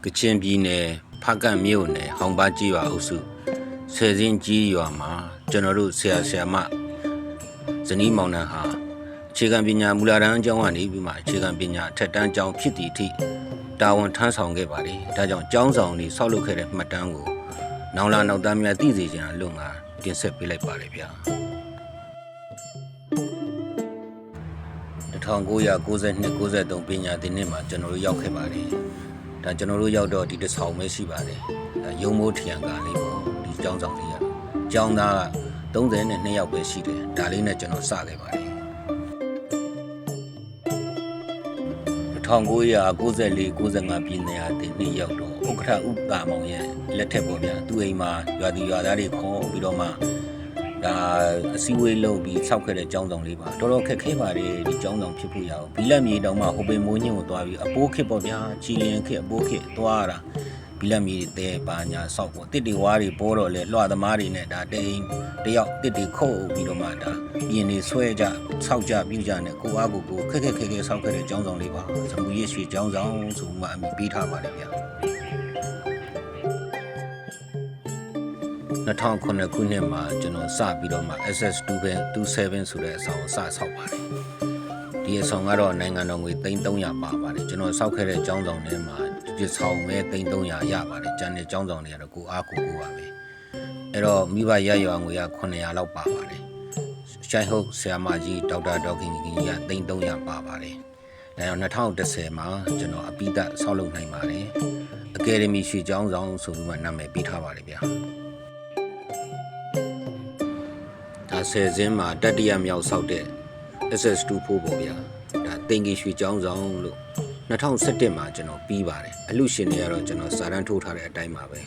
ကချင်ပြည်နယ်ဖားကန့်မြို့နယ်ဟောင်ပါကြီးရွာအုပ်စုဆယ်စင်းကြီးရွာမှာကျွန်တော်တို့ဆရာမဇနီးမောင်နှံဟာအခြေခံပညာမူလတန်းအကျောင်းကနေပြီးမှအခြေခံပညာအထက်တန်းကျောင်းဖြစ်သည့်အထိတာဝန်ထမ်းဆောင်ခဲ့ပါတယ်။ဒါကြောင့်ကျောင်းဆောင်တွေဆောက်လုပ်ခဲ့တဲ့မှတ်တမ်းကိုနောင်လာနောက်သားများသိစေချင်တဲ့လုပ်ငန်းတင်ဆက်ပေးလိုက်ပါတယ်ဗျာ။1992-93ပညာသင်နှစ်မှာကျွန်တော်တို့ရောက်ခဲ့ပါတယ်။ဒါကျွန်တော်တို့ရောက်တော့ဒီတစ်ဆောင်ပဲရှိပါတယ်။ဒါရုံမိုးထီယန်ကားလေးပေါ့ဒီကျောင်းဆောင်လေးကကျောင်းသား32ယောက်ပဲရှိတယ်။ဒါလေးနဲ့ကျွန်တော်စခဲ့ပါတယ်။1994-95ပြည်နယ်အသင်းနှစ်ရောက်တော့ဥက္ကဋ္ဌဥက္ကာမောင်ရဲ့လက်ထက်ပေါ့ဗျာသူ့အိမ်မှာရွာသူရွာသားတွေခေါ်ပြီးတော့မှဒါအစည်းအဝေးလုပ်ပြီးဆောက်ခဲ့တဲ့ကျောင်းဆောင်လေးပါတော်တော်ခက်ခဲပါတယ်ဒီကျောင်းဆောင်ဖြစ်ဖို့ရအောင်ဘီလက်မြေတောင်မှဟိုပင်မိုးညင်းကိုသွားပြီးအပိုးခစ်ပေါ့ဗျာချီလင်းခစ်အပိုးခစ်သွားတာဘီလက်မြေတဲပါညာဆောက်ပေါ့တစ်တွေဝါးတွေပေါ်တော့လေလွှတ်သမားတွေနဲ့ဒါတိန်တယောက်တစ်တွေခုတ်ပြီးတော့မှဒါပြင်နေဆွဲကြဆောက်ကြပြူကြနဲ့ကိုအားကိုခက်ခဲဆောက်ခဲ့တဲ့ကျောင်းဆောင်လေးပါဇမူရရွှေကျောင်းဆောင်ဆိုမှအမိပေးထားပါတယ်ဗျာ2009ခုနှစ်မှာကျွန်တော်စပြီးတော့မှ SS27 ဆိုတဲ့အဆောင်စဆောက်ပါတယ်ဒီအဆောင်ကတော့နိုင်ငံတော်ငွေ300ပါပါတယ်ကျွန်တော်ဆောက်ခဲ့တဲ့ကျောင်းဆောင်ထဲမှာဒီဆောင်ပဲ300ရပါတယ်ကျန်တဲ့ကျောင်းဆောင်တွေကတော့ကိုအားကိုပါပဲအဲ့တော့မိဘရရွာငွေက900လောက်ပါပါတယ်ရှိုင်းဟုတ်ဆရာမကြီးဒေါက်တာဒေါခင်ကြီးက300ပါပါတယ်ဒါကြောင့်2010မှာကျွန်တော်အပိဓာဆောက်လုပ်နိုင်ပါတယ်အကယ်ဒမီရွှေကျောင်းဆောင်ဆိုပြီးမှနာမည်ပေးထားပါတယ်ဗျာဒါဆယ်စင်းမှာတတိယမြောက်ဆောက်တဲ့ SS24 ပေါ့ဗျာဒါတင်ကြီးရွှေကျောင်းဆောင်လို့2017မှာကျွန်တော်ပြီးပါတယ်အလူရှင်တွေကတော့ကျွန်တော်စာတန်းထိုးထားတဲ့အတိုင်းပါပဲ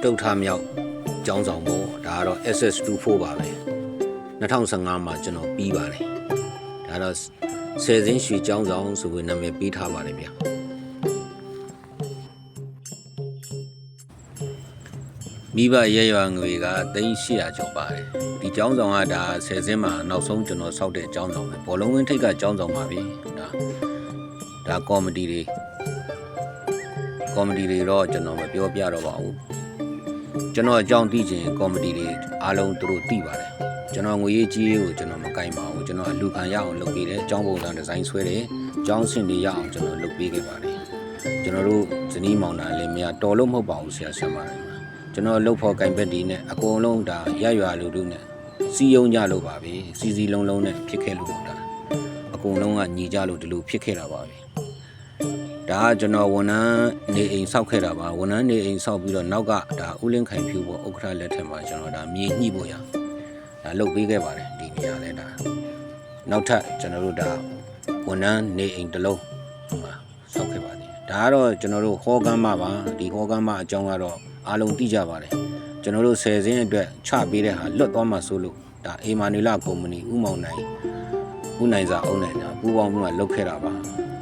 တုတ်ထားမြောက်ကျောင်းဆောင်ပေါ့ဒါကတော့ SS24 ပါပဲ2015မှာကျွန်တော်ပြီးပါတယ်ဒါတော့ဆယ်စင်းရွှေကျောင်းဆောင်ဆိုပြီးနာမည်ပေးထားပါတယ်ဗျာမိဘရဲရွာငွေက300ကျော်ပါတယ်ဒီကျောင်းဆောင်ကဒါဆယ်စင်းမှာနောက်ဆုံးကျွန်တော်ဆောက်တဲ့ကျောင်းဆောင်ပဲဘောလုံးဝင်းထိပ်ကကျောင်းဆောင်ပါပြီဒါကော်မတီတွေတော့ကျွန်တော်မပြောပြတော့ပါဘူးကျွန်တော်အကြောင်းသိချင်ကော်မတီတွေအားလုံးသူတို့သိပါတယ်ကျွန်တော်ငွေရေးကြီးရေးကိုကျွန်တော်မကင်ပါဘူးကျွန်တော်အလူခံရအောင်လုပ်ပေးတယ်ကျောင်းပုံစံဒီဇိုင်းဆွဲတယ်ကျောင်းဆင်တွေရအောင်ကျွန်တော်လုပ်ပေးခဲ့ပါတယ်ကျွန်တော်တို့ဇနီးမောင်နှံလည်းမရတော်လို့မဟုတ်ပါဘူးဆရာဆရာမတွေကျွန်တော်လှုပ်ဖို့ကင်ဘက်ဒီနဲ့အကုန်လုံးဒါရရွာလူတို့နဲ့စီယုံကြလို့ပါပဲစီလုံးနဲ့ဖြစ်ခဲ့လို့ဒါအကုန်လုံးကညီကြလို့ဒီလိုဖြစ်ခဲ့တာပါပဲဒါကကျွန်တော်ဝန်ထမ်းနေအိမ်ဆောက်ခဲ့တာပါဝန်ထမ်းနေအိမ်ဆောက်ပြီးတော့နောက်ကဒါဦးလင်းခိုင်ဖြူပေါ့ဥက္ကဋ္ဌလက်ထက်မှာကျွန်တော်ဒါမြေညှိဖို့ရဒါလုပ်ပေးခဲ့ပါတယ်ဒီနေရာလဲဒါနောက်ထပ်ကျွန်တော်တို့ဒါဝန်ထမ်းနေအိမ်တစ်လုံးဆောက်ခဲ့ပါသေးတယ်ဒါကတော့ကျွန်တော်တို့ဟောကမ်းမပါဒီဟောကမ်းမအကြောင်းကတော့အားလုံးသိကြပါတယ်ကျွန်တော်တို့ဆယ်စင်းအတွက်ချပေးတဲ့ဟာလွတ်သွားမှဆိုလို့ဒါအေမာနူလာကုမ္ပဏီဥမောင်နိုင်စာအုပ်နဲ့ဒါပူပေါင်းမှုကလုပ်ခဲ့တာပါ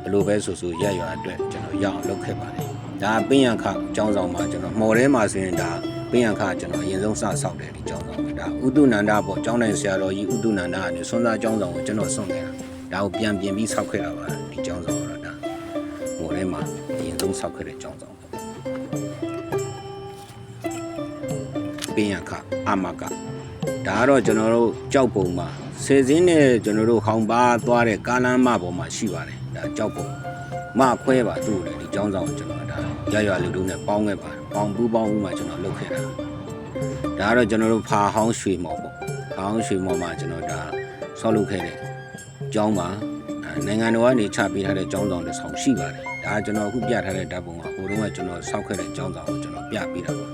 ဘလို့ပဲဆိုရရွာအတွက်ကျွန်တော်ရအောင်လုပ်ခဲ့ပါတယ်ဒါပင်းရခကျောင်းဆောင်မှာကျွန်တော်မှော်ထဲမှာဆိုရင်ဒါပင်းရခကျွန်တော်အရင်ဆုံးစဆောက်တယ်ဒီကျောင်းဆောင်ဒါဥတုနန္ဒပေါ့ကျောင်းတိုင်းဆရာတော်ကြီးဥတုနန္ဒကနေဆွမ်းသားကျောင်းဆောင်ကိုကျွန်တော်ဆွန့်ခဲ့တာဒါကိုပြန်ပြင်ပြီးဆောက်ခဲ့တာပါဒီကျောင်းဆောင်တော့ဒါမှော်ထဲမှာအရင်ဆုံးဆောက်ခဲ့တဲ့ကျောင်းဆောင်ပင်းရခအမကဒါကတော့ကျွန်တော်တို့ကြောက်ပုံမှာဆယ်စင်းနဲ့ကျွန်တော်တို့ဟောင်ပါသွားတဲ့ကားလမ်းမပေါ်မှာရှိပါတယ်ဒါကြောက်ပုံမခွဲပါသူ့လေဒီကျောင်းဆောင်ကျွန်တော်ဒါရွာလူတို့နဲ့ပေါင်းခဲ့ပါပေါင်းဦးမှာကျွန်တော်လုပ်ခဲ့တာဒါကတော့ကျွန်တော်တို့ဖာဟောင်းရွှေမော်ပေါ့ဖာဟောင်းရွှေမော်မှာကျွန်တော်ဒါဆောက်လုပ်ခဲ့တဲ့ကျောင်းပါနိုင်ငံတော်ကနေချပေးထားတဲ့ကျောင်းဆောင်တစ်ဆောင်ရှိပါတယ်ဒါကျွန်တော်အခုပြထားတဲ့ဓာတ်ပုံကဟိုတုန်းကကျွန်တော်ဆောက်ခဲ့တဲ့ကျောင်းဆောင်ကိုကျွန်တော်ပြပေးတာပါ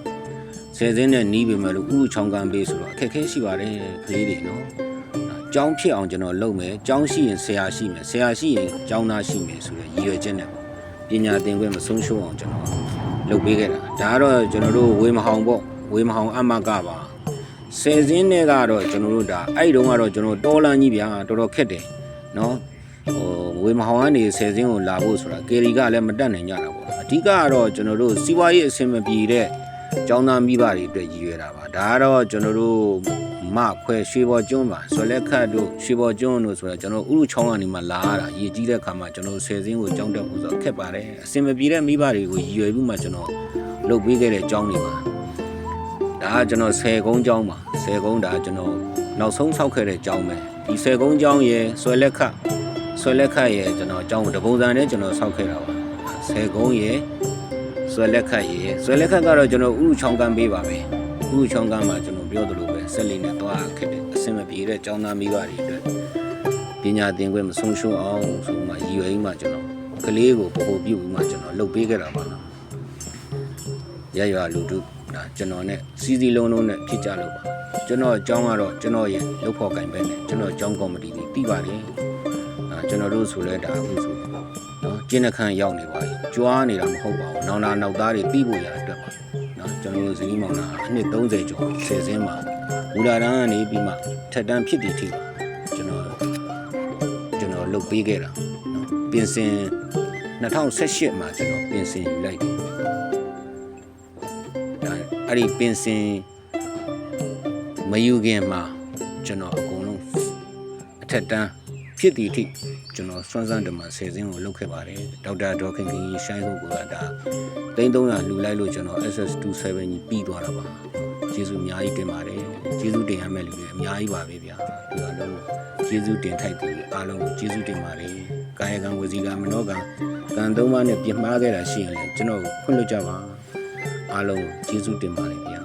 ဆယ်စင်းနဲ့နီးပေမဲ့လို့ဥချောင်းကမ်းပေးဆိုတော့အခက်ခဲရှိပါတယ်ကလေးတွေနော်ကျောင်းဖြစ်အောင်ကျွန်တော်လုပ်မယ်ကျောင်းရှိရင်ဆရာရှိမယ်ဆရာရှိရင်ကျောင်းသားရှိမယ်ဆိုတဲ့ရည်ရွယ်ချက်နဲ့ပညာသင်ခွင့်မဆုံးရှုံးအောင်ကျွန်တော်လုပ်ပေးခဲ့တာဒါကတော့ကျွန်တော်တို့ဝေမဟောင်ပေါ့ဝေမဟောင်အမကပါ ဆယ်စင်းနဲ့ကတော့ကျွန်တော်တို့ဒါအဲ့တုန်းကတော့ကျွန်တော်တော်လန်ကြီးဗျာတော်တော်ခက်တယ်နော်ဟိုငွေမဟောင်းကနေဆယ်စင်းကိုလာဖို့ဆိုတာကယ်ရီကလည်းမတက်နိုင်ကြတာပေါ့အဓိကကတော့ကျွန်တော်တို့စီးပွားရေးအဆင်မပြေတဲ့ကျောင်းသားမိဘတွေအတွက်ရည်ရွယ်တာပါဒါကတော့ကျွန်တော်တို့မခွဲရွှေဘော်ကျွန်းပါဆွဲလက်ခတ်တို့ရွှေဘော်ကျွန်းတို့ဆိုတော့ကျွန်တော်ဥရုချောင်းကနေမှလာရတာရည်ကြီးတဲ့ခါမှာကျွန်တော်ဆယ်စင်းကိုကျောင်းတက်ဖို့ဆိုတော့ခက်ပါတယ်အဆင်မပြေတဲ့မိဘတွေကိုရည်ရွယ်ပြီးမှကျွန်တော်လုပ်ပေးခဲ့တဲ့ကျောင်းတွေပါဒါကကျွန်တော်10ကုန်းကျောင်းပါ10ကုန်းဒါကျွန်တော်နောက်ဆုံးဆောက်ခဲ့တဲ့ကျောင်းပဲဒီ10ကုန်းကျောင်းရဲ့ဆွဲလက်ခတ်ရဲ့ကျွန်တော်ကျောင်းတပုံစံနဲ့ကျွန်တော်ဆောက်ခဲ့တာပါ10ကုန်းရဲ့ဆွဲလက်ခတ်ကတော့ကျွန်တော်ဥရုချောင်းကမ်းပေးပါပဲဥရုချောင်းကမ်းမှာကျွန်တော်ပြောသလိုပဲဆက်လေးနဲ့သွားခက်တဲ့အဆင်မပြေတဲ့ကျောင်းသားမိဘတွေအတွက်ပညာသင်ခွင့်မဆုံးရှုံးအောင်ဆိုမှရည်ရွယ်ပြီးမှကျွန်တော်ကလေးကိုပို့ပို့ပြုပြီးမှကျွန်တော်လုပ်ပေးခဲ့တာပါရရွာလူတို့ဒါကျွန်တော်နဲ့စီစီလုံးလုံးနဲ့ဖြစ်ကြလို့ပါကျွန်တော်အကြောင်းကတော့ကျွန်တော်ရဲ့လုပ်ဖို့ကင်ပဲနဲ့ကျွန်တော်အကြောင်းကော်မတီတွေတည်ပါတယ်ကျွန်တော်တို့ဆိုလဲဒါအခုဆိုနော်ကျင်းနှခမ်းရောက်နေပါပြီကြွားနေတာမဟုတ်ပါဘူးနောင်လာနောက်သားတွေတည်ဖို့ရအတွက်ပါနော်ကျွန်တော်တို့ဇီးမောင်နာအနှစ်30ကျော်ဆယ်စင်းမှာဘူလာတန်းကနေပြီးမှထက်တန်းဖြစ်တည်ထိကျွန်တော်လုပ်ပေးခဲ့တာနော်ပြင်ဆင်2018မှာကျွန်တော်ပြင်ဆင်ယူလိုက်တယ်အဲ့ဒီပင်စင်မယူခင်မှာကျွန်တော်အကုန်လုံးအထက်တန်းဖြစ်တည်ထိကျွန်တော်စွမ်းစမ်းတမဆယ်စင်းကိုလုပ်ခဲ့ပါတယ်ဒေါက်တာဒေါခင်ခင်ရှိုင်းဟုတ်ကဒါ300လှူလိုက်လို့ကျွန်တော် SS27 ကြီးပြီးသွားတာပါကျေးဇူးအများကြီးတင်ပါတယ်ကျေးဇူးတင်ရမယ့်လူတွေအများကြီးပါပဲဗျာဒီအလုံးကျေးဇူးတင်ထိုက်တယ်အားလုံးကိုကျေးဇူးတင်ပါတယ်ကာယကံဝစီကံမနောကံကံ3ပါးနဲ့ပြမှားခဲ့တာရှိရင်လည်းကျွန်တော်ကိုခွင့်လွှတ်ကြပါအားလုံးကျေးဇူးတင်ပါတယ်ဗျာ